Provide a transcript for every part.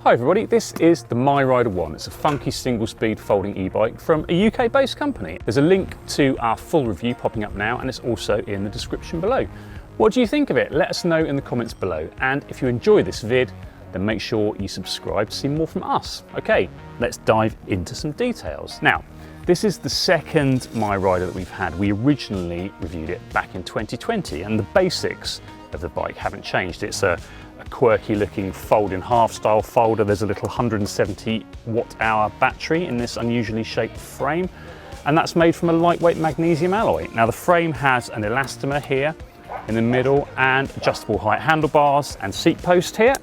Hi everybody, this is the MiRider One. It's a funky single-speed folding e-bike from a UK-based company. There's a link to our full review popping up now, and it's also in the description below. What do you think of it? Let us know in the comments below. And if you enjoy this vid, then make sure you subscribe to see more from us. Okay, let's dive into some details. Now, this is the second MiRider that we've had. We originally reviewed it back in 2020, and the basics of the bike haven't changed. It's a quirky looking fold in half style folder. There's a little 170 watt-hour battery in this unusually shaped frame, and that's made from a lightweight magnesium alloy. Now the frame has an elastomer here in the middle and adjustable height handlebars and seat post here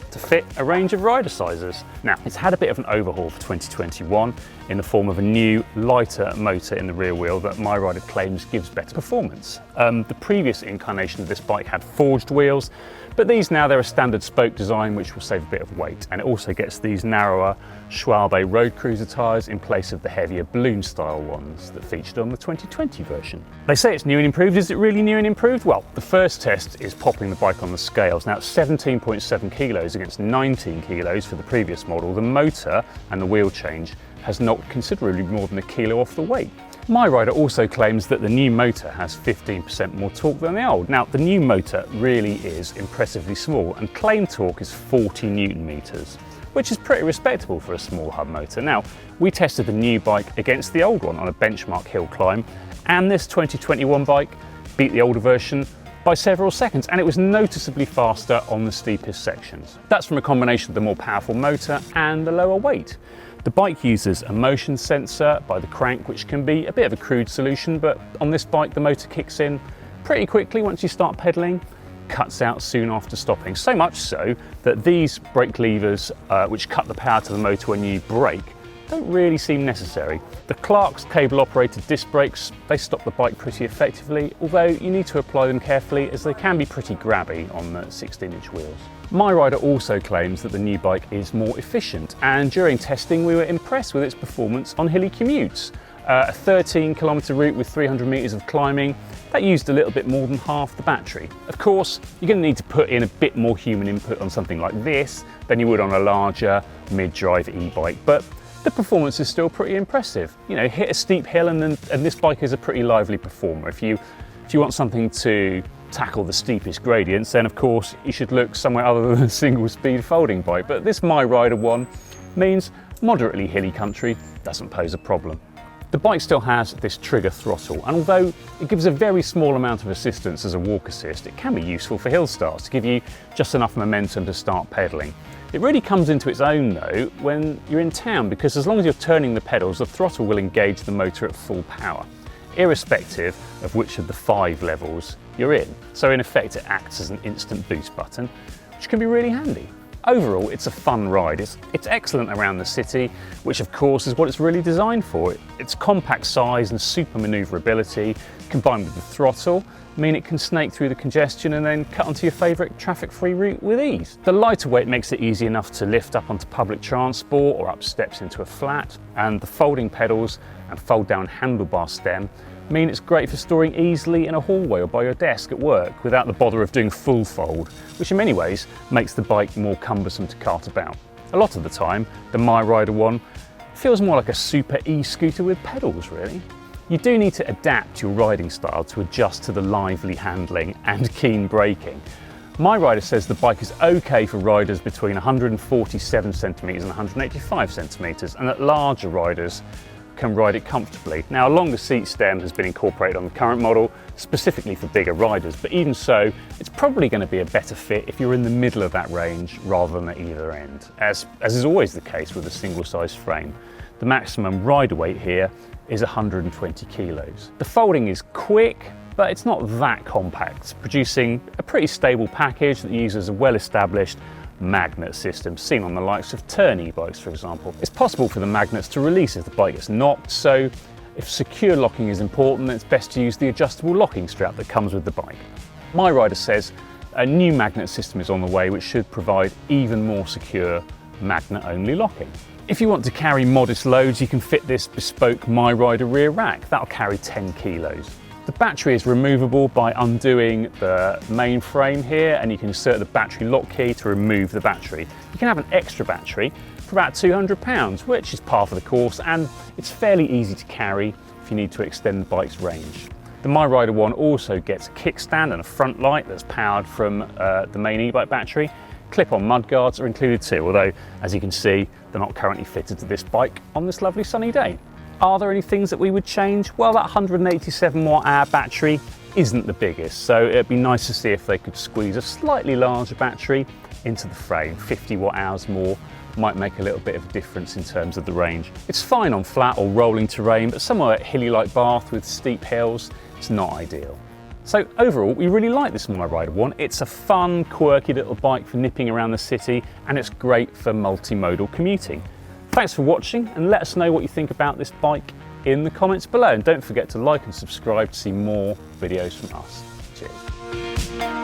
to fit a range of rider sizes. Now, it's had a bit of an overhaul for 2021 in the form of a new, lighter motor in the rear wheel that MiRider claims gives better performance. The previous incarnation of this bike had forged wheels, but these now, they're a standard spoke design which will save a bit of weight, and it also gets these narrower Schwalbe road cruiser tyres in place of the heavier balloon style ones that featured on the 2020 version. They say it's new and improved. Is it really new and improved? Well, the first test is popping the bike on the scales. Now it's 17.7 kilos against 19 kilos for the previous model. The motor and the wheel change has knocked considerably more than a kilo off the weight. MiRider also claims that the new motor has 15% more torque than the old. Now, the new motor really is impressively small, and claimed torque is 40 Newton meters, which is pretty respectable for a small hub motor. Now, we tested the new bike against the old one on a benchmark hill climb, and this 2021 bike beat the older version by several seconds, and it was noticeably faster on the steepest sections. That's from a combination of the more powerful motor and the lower weight. The bike uses a motion sensor by the crank, which can be a bit of a crude solution, but on this bike the motor kicks in pretty quickly once you start pedaling, cuts out soon after stopping. So much so that these brake levers, which cut the power to the motor when you brake, don't really seem necessary. The Clark's cable-operated disc brakes, they stop the bike pretty effectively, although you need to apply them carefully as they can be pretty grabby on the 16-inch wheels. MiRider also claims that the new bike is more efficient, and during testing we were impressed with its performance on hilly commutes. A 13-kilometre route with 300 metres of climbing, that used a little bit more than half the battery. Of course, you're going to need to put in a bit more human input on something like this than you would on a larger mid-drive e-bike, but the performance is still pretty impressive. You know, hit a steep hill and this bike is a pretty lively performer. If you want something to tackle the steepest gradients, then of course you should look somewhere other than a single speed folding bike. But this MiRider One means moderately hilly country doesn't pose a problem. The bike still has this trigger throttle, and although it gives a very small amount of assistance as a walk assist, it can be useful for hill starts to give you just enough momentum to start pedaling. It really comes into its own though when you're in town, because as long as you're turning the pedals, the throttle will engage the motor at full power, irrespective of which of the 5 levels you're in. So in effect it acts as an instant boost button, which can be really handy. Overall, it's a fun ride. It's excellent around the city, which of course is what it's really designed for. Its compact size and super manoeuvrability, combined with the throttle, mean it can snake through the congestion and then cut onto your favourite traffic-free route with ease. The lighter weight makes it easy enough to lift up onto public transport or up steps into a flat, and the folding pedals and fold-down handlebar stem mean it's great for storing easily in a hallway or by your desk at work without the bother of doing full fold, which in many ways makes the bike more cumbersome to cart about. A lot of the time, the MiRider One feels more like a super e-scooter with pedals, really. You do need to adapt your riding style to adjust to the lively handling and keen braking. MiRider says the bike is okay for riders between 147 centimetres and 185 centimetres, and that larger riders can ride it comfortably. Now, a longer seat stem has been incorporated on the current model, specifically for bigger riders, but even so, it's probably going to be a better fit if you're in the middle of that range rather than at either end, as is always the case with a single-size frame. The maximum rider weight here is 120 kilos. The folding is quick, but it's not that compact, producing a pretty stable package that uses a well-established magnet system seen on the likes of turn e-bikes, for example. It's possible for the magnets to release if the bike gets knocked, so if secure locking is important, then it's best to use the adjustable locking strap that comes with the bike. MiRider says a new magnet system is on the way, which should provide even more secure magnet-only locking. If you want to carry modest loads, you can fit this bespoke MiRider rear rack. That'll carry 10 kilos. The The battery is removable by undoing the main frame here, and you can insert the battery lock key to remove the battery. You can have an extra battery for about £200, which is par for the course, and it's fairly easy to carry if you need to extend the bike's range. The MiRider One also gets a kickstand and a front light that's powered from the main e-bike battery. Clip-on mudguards are included too, although as you can see, they're not currently fitted to this bike on this lovely sunny day. Are there any things that we would change? Well, that 187 watt-hour battery isn't the biggest, so it'd be nice to see if they could squeeze a slightly larger battery into the frame. 50 watt-hours more might make a little bit of a difference in terms of the range. It's fine on flat or rolling terrain, but somewhere hilly like Bath with steep hills, it's not ideal. So overall, we really like this MiRider One. It's a fun, quirky little bike for nipping around the city, and it's great for multimodal commuting. Thanks for watching, and let us know what you think about this bike in the comments below. And don't forget to like and subscribe to see more videos from us. Cheers.